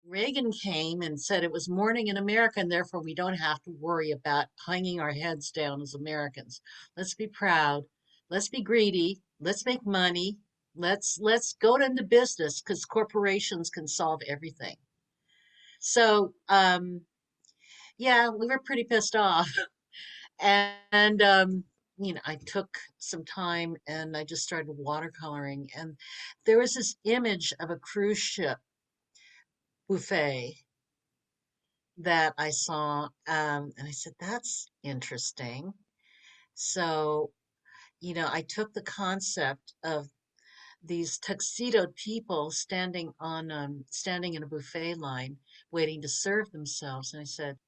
Reagan came and said it was morning in America, and therefore we don't have to worry about hanging our heads down as Americans. Let's be proud. Let's be greedy. Let's make money. Let's go into business because corporations can solve everything. So yeah, we were pretty pissed off, and I took some time and I just started watercoloring, and there was this image of a cruise ship buffet that I saw, and I said, "That's interesting." So, I took the concept of these tuxedoed people standing in a buffet line, waiting to serve themselves, and I said,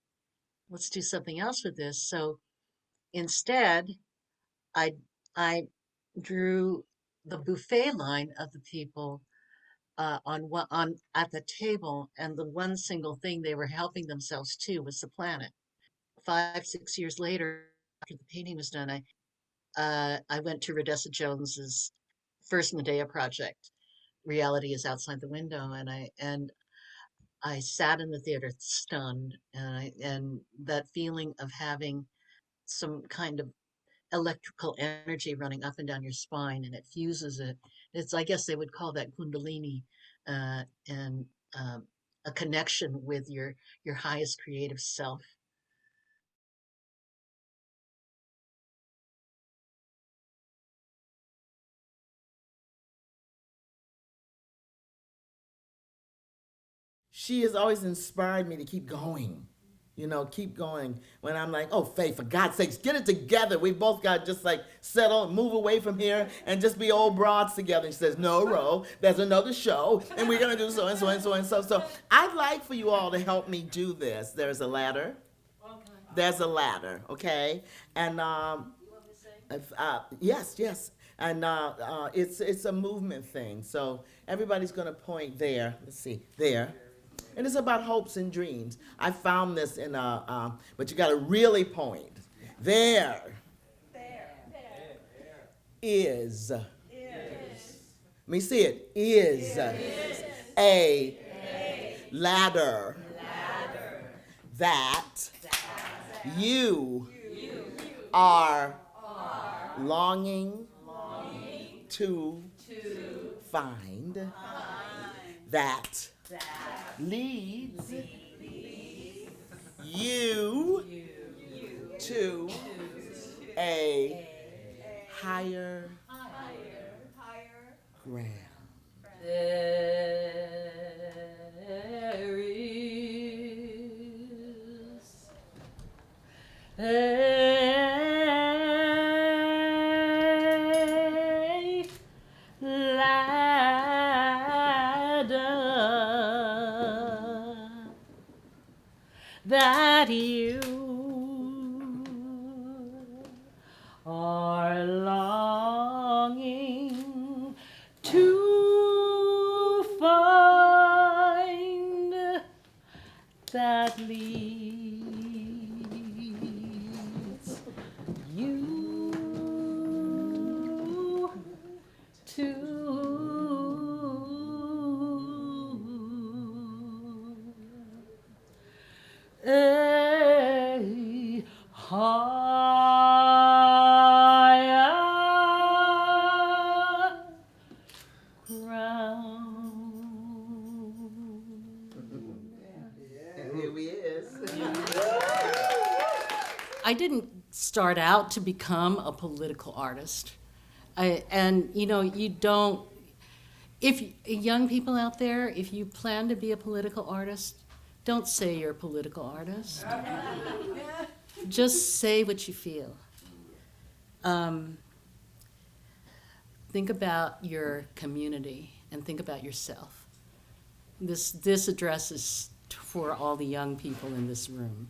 "Let's do something else with this." So instead, I I drew the buffet line of the people on at the table, and the one single thing they were helping themselves to was the planet. 5, 6 years later, after the painting was done, I went to Rodessa Jones's first Medea project. Reality is outside the window, and I sat in the theater stunned, and that feeling of having some kind of electrical energy running up and down your spine, and it fuses it. It's, I guess they would call that Kundalini, and a connection with your highest creative self. She has always inspired me to keep going. Keep going. When I'm like, oh, Faith, for God's sakes, get it together. We both got to just like settle, move away from here, and just be old broads together. And she says, no, Ro, there's another show, and we're going to do so and so and so and so. So I'd like for you all to help me do this. There's a ladder. There's a ladder, okay? And yes, yes. And it's a movement thing. So everybody's going to point there. Let's see, there. And it's about hopes and dreams. I found this in but you got to really point. There is. Let me see it. Is a ladder that you are longing to find that leads you to a higher ground. There is a ladder that you are longing to find that leads you to a higher ground. And here he is. I didn't start out to become a political artist. You don't, if young people out there, if you plan to be a political artist, don't say you're a political artist. Just say what you feel. Think about your community and think about yourself. This address is for all the young people in this room.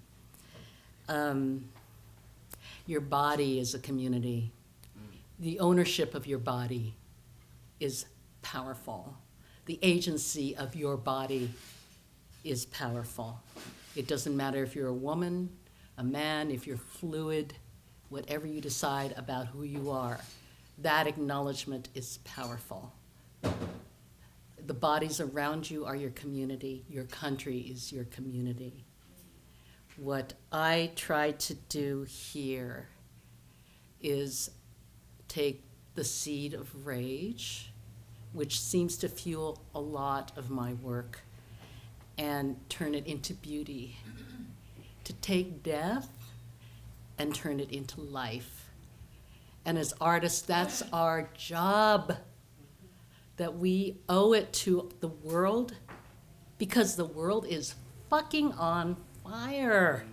Your body is a community. The ownership of your body is powerful. The agency of your body is powerful. It doesn't matter if you're a woman, a man, if you're fluid, whatever you decide about who you are, that acknowledgement is powerful. the bodies around you are your community. Your country is your community. What I try to do here is take the seed of rage, which seems to fuel a lot of my work, and turn it into beauty. To take death and turn it into life. And as artists, that's our job, that we owe it to the world, because the world is fucking on fire.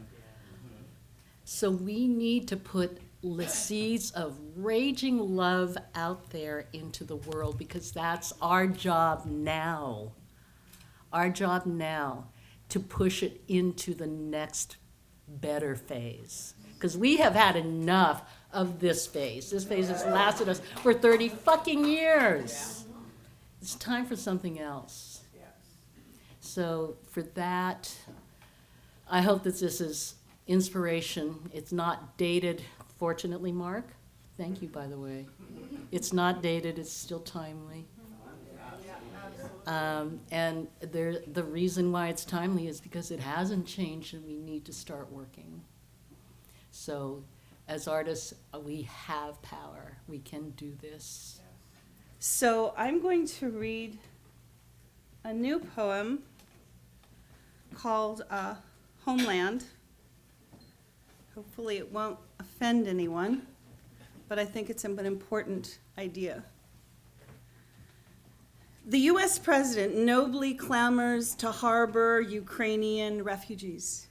So we need to put the seeds of raging love out there into the world, because that's our job now. Our job now, to push it into the next better phase. Because we have had enough of this phase. This phase has lasted us for 30 fucking years. It's time for something else. So for that, I hope that this is inspiration. It's not dated, fortunately, Mark. Thank you, by the way. It's not dated, it's still timely. And the reason why it's timely is because it hasn't changed and we need to start working. So as artists, we have power. We can do this. So I'm going to read a new poem called Homeland. Hopefully it won't offend anyone, but I think it's an important idea. The U.S. president nobly clamors to harbor Ukrainian refugees,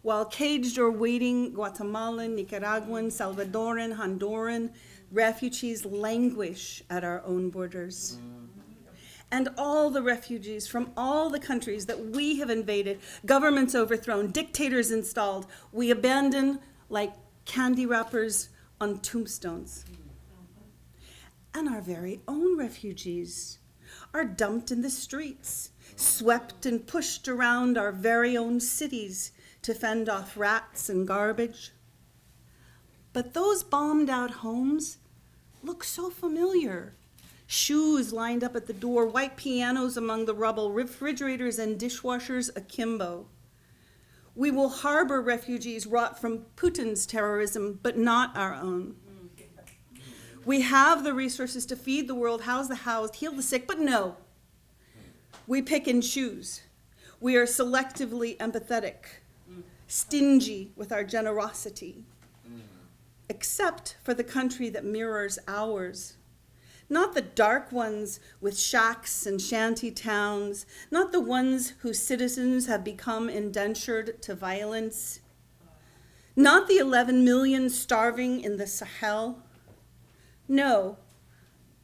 while caged or waiting Guatemalan, Nicaraguan, Salvadoran, Honduran refugees languish at our own borders. And all the refugees from all the countries that we have invaded, governments overthrown, dictators installed, we abandon like candy wrappers on tombstones. And our very own refugees are dumped in the streets, swept and pushed around our very own cities to fend off rats and garbage. But those bombed out homes look so familiar. Shoes lined up at the door, white pianos among the rubble, refrigerators and dishwashers akimbo. We will harbor refugees wrought from Putin's terrorism, but not our own. We have the resources to feed the world, house the housed, heal the sick, but no. We pick and choose. We are selectively empathetic, stingy with our generosity, except for the country that mirrors ours. Not the dark ones with shacks and shanty towns, not the ones whose citizens have become indentured to violence, not the 11 million starving in the Sahel. No,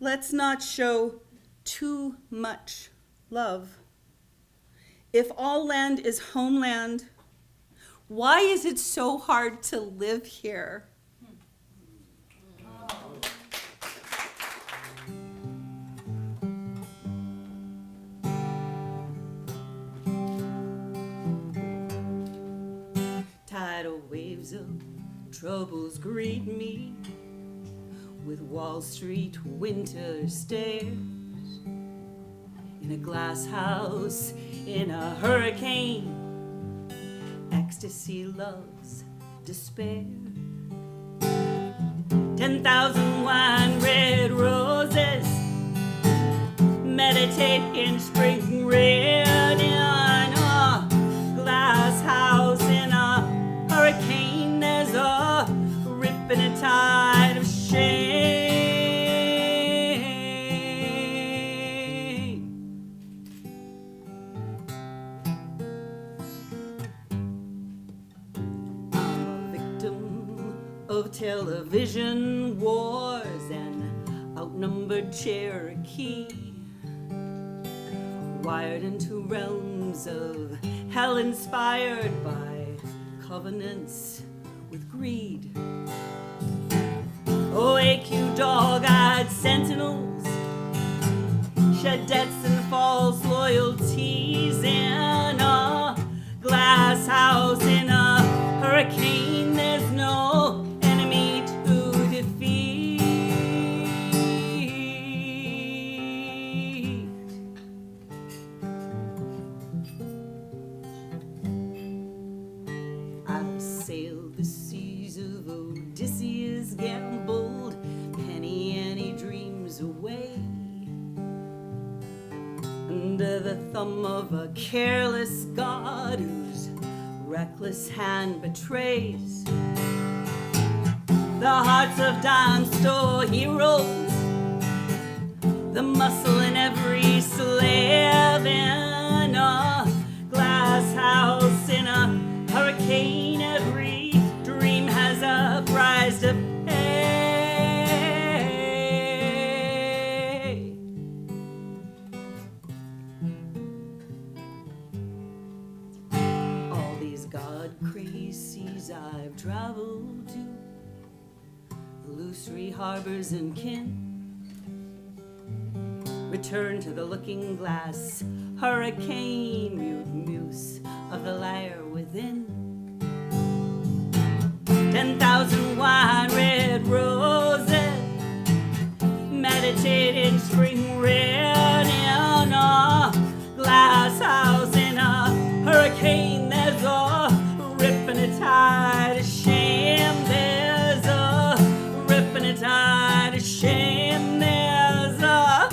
let's not show too much love. If all land is homeland, why is it so hard to live here? Tidal waves of troubles greet me with Wall Street winter stares. In a glass house, in a hurricane, ecstasy loves despair. 10,000 wine red roses meditate in spring red in a glass house in a hurricane. There's a rip and a tide of shame. I'm a victim of television wars and outnumbered Cherokee, wired into realms of hell inspired by covenants with greed. OAQ dog-eyed sentinels shed debts and false loyalties in a glass house in a hurricane. There's no enemy to defeat. has gambled penny ante dreams away under the thumb of a careless God whose reckless hand betrays the hearts of dime store heroes, the muscle in every slave in a glass house, in a hurricane. Every dream has a price to pay. All these God-crazed seas I've traveled to, illusory harbors and kin, return to the looking glass, hurricane, mute muse of the lyre within. 10,000 wide red roses, meditating spring red in a glass house, in a hurricane. There's a rip and a tide of shame. There's a rip and a tide of shame. There's a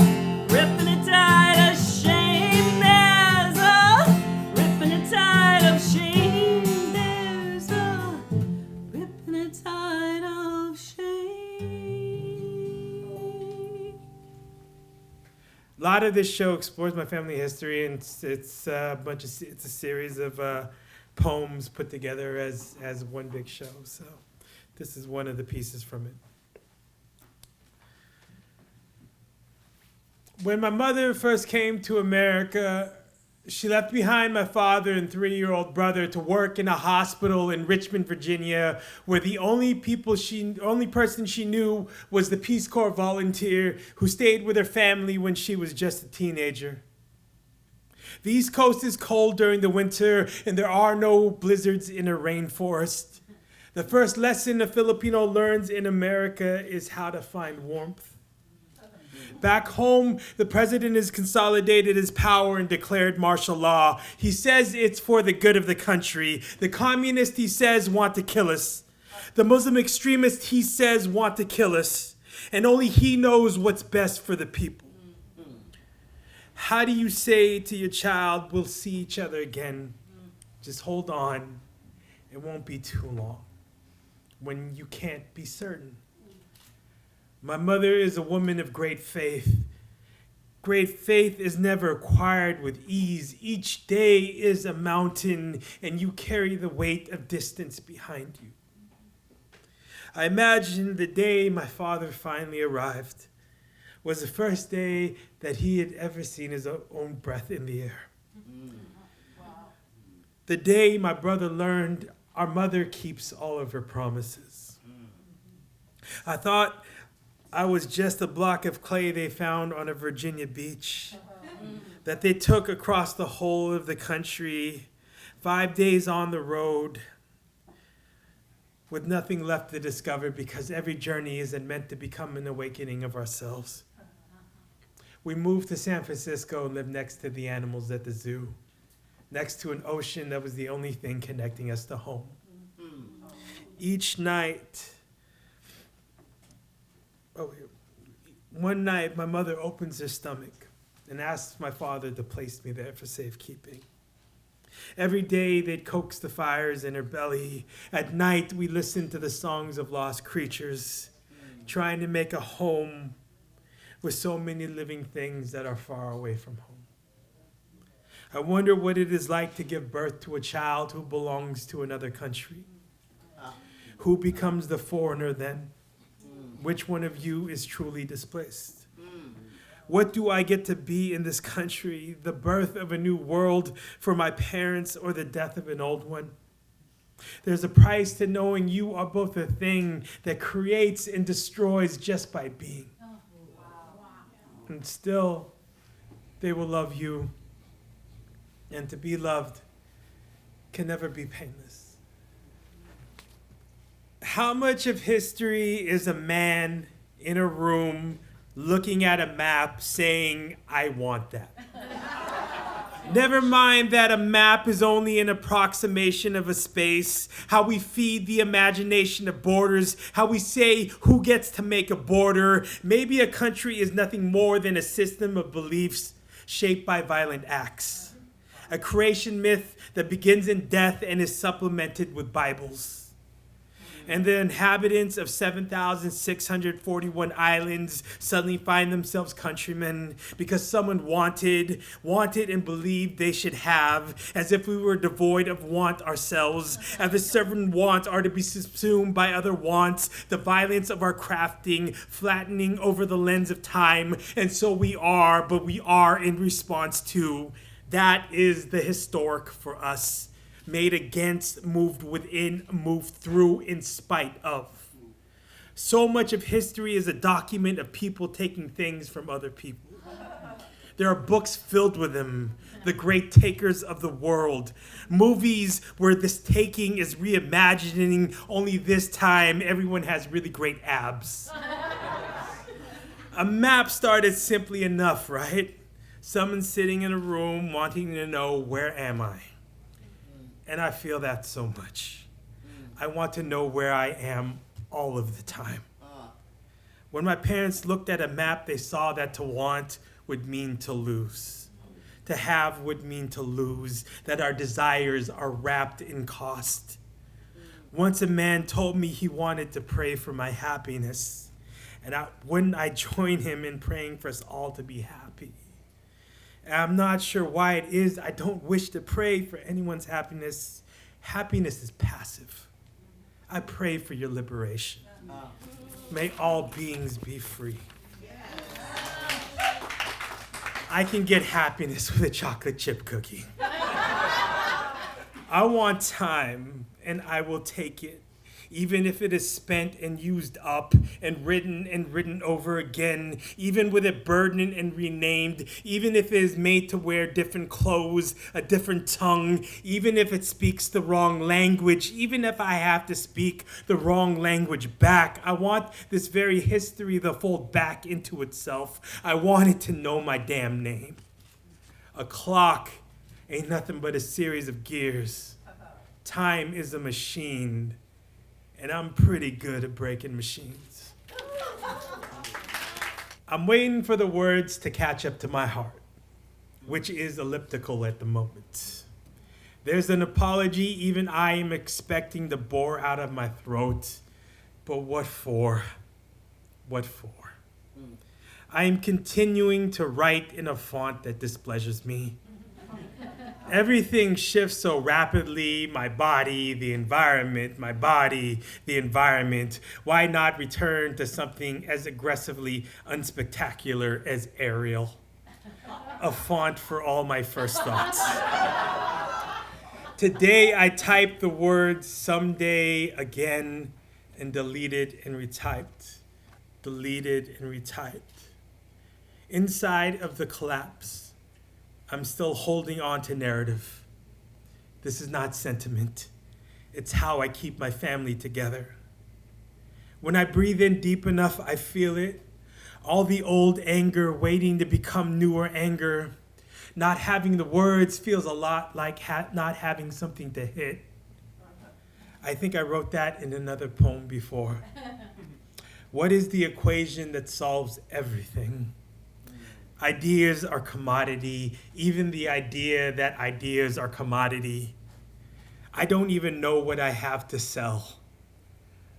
rip and a tide of shame. There's a rip and a tide of shame. There's a rip and a tide of shame. A lot of this show explores my family history, and it's a series of poems put together as one big show. So this is one of the pieces from it. When my mother first came to America, she left behind my father and 3-year-old brother to work in a hospital in Richmond, Virginia, where the only person she knew was the Peace Corps volunteer who stayed with her family when she was just a teenager. The East Coast is cold during the winter, and there are no blizzards in a rainforest. The first lesson a Filipino learns in America is how to find warmth. Back home, the president has consolidated his power and declared martial law. He says it's for the good of the country. The communists, he says, want to kill us. The Muslim extremists, he says, want to kill us. And only he knows what's best for the people. How do you say to your child, we'll see each other again? Just hold on. It won't be too long. When you can't be certain. My mother is a woman of great faith. Great faith is never acquired with ease. Each day is a mountain, and you carry the weight of distance behind you. I imagine the day my father finally arrived was the first day that he had ever seen his own breath in the air. The day my brother learned our mother keeps all of her promises. I thought I was just a block of clay they found on a Virginia beach that they took across the whole of the country, 5 days on the road, with nothing left to discover because every journey isn't meant to become an awakening of ourselves. We moved to San Francisco and lived next to the animals at the zoo, next to an ocean that was the only thing connecting us to home. Each night, one night, my mother opens her stomach and asks my father to place me there for safekeeping. Every day, they'd coax the fires in her belly. At night, we listened to the songs of lost creatures, trying to make a home with so many living things that are far away from home. I wonder what it is like to give birth to a child who belongs to another country. Who becomes the foreigner then? Which one of you is truly displaced? What do I get to be in this country? The birth of a new world for my parents or the death of an old one? There's a price to knowing you are both a thing that creates and destroys just by being. And still, they will love you. And to be loved can never be painless. How much of history is a man in a room looking at a map saying, I want that? Never mind that a map is only an approximation of a space, how we feed the imagination of borders, how we say who gets to make a border. Maybe a country is nothing more than a system of beliefs shaped by violent acts. A creation myth that begins in death and is supplemented with Bibles. And the inhabitants of 7,641 islands suddenly find themselves countrymen because someone wanted and believed they should have, as if we were devoid of want ourselves, as if certain wants are to be subsumed by other wants, the violence of our crafting, flattening over the lens of time, and so we are, but we are in response to. That is the historic for us. Made against, moved within, moved through, in spite of. So much of history is a document of people taking things from other people. There are books filled with them, the great takers of the world. Movies where this taking is reimagining, only this time everyone has really great abs. A map started simply enough, right? Someone sitting in a room wanting to know, where am I? And I feel that so much. I want to know where I am all of the time. When my parents looked at a map, they saw that to want would mean to lose. To have would mean to lose, that our desires are wrapped in cost. Once a man told me he wanted to pray for my happiness, and wouldn't I join him in praying for us all to be happy? And I'm not sure why it is I don't wish to pray for anyone's happiness. Happiness is passive. I pray for your liberation. May all beings be free. I can get happiness with a chocolate chip cookie. I want time, and I will take it. Even if it is spent and used up and written over again, even with it burdened and renamed, even if it is made to wear different clothes, a different tongue, even if it speaks the wrong language, even if I have to speak the wrong language back, I want this very history to fold back into itself. I want it to know my damn name. A clock ain't nothing but a series of gears. Time is a machine. And I'm pretty good at breaking machines. I'm waiting for the words to catch up to my heart, which is elliptical at the moment. There's an apology even I am expecting to bore out of my throat. But what for? What for? I am continuing to write in a font that displeases me. Everything shifts so rapidly, my body, the environment, my body, the environment. Why not return to something as aggressively unspectacular as Arial? A font for all my first thoughts. Today I typed the words someday again and deleted and retyped. Deleted and retyped. Inside of the collapse, I'm still holding on to narrative. This is not sentiment. It's how I keep my family together. When I breathe in deep enough, I feel it. All the old anger waiting to become newer anger. Not having the words feels a lot like not having something to hit. I think I wrote that in another poem before. What is the equation that solves everything? Ideas are commodity, even the idea that ideas are commodity. I don't even know what I have to sell.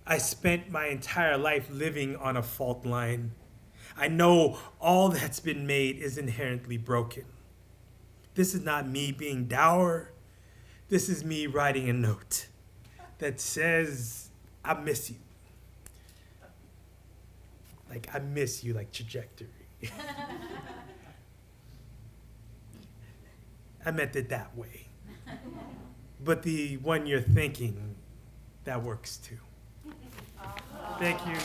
I spent my entire life living on a fault line. I know all that's been made is inherently broken. This is not me being dour. This is me writing a note that says, I miss you. Like, I miss you, like trajectory. I meant it that way. But the one you're thinking, that works too. Thank you.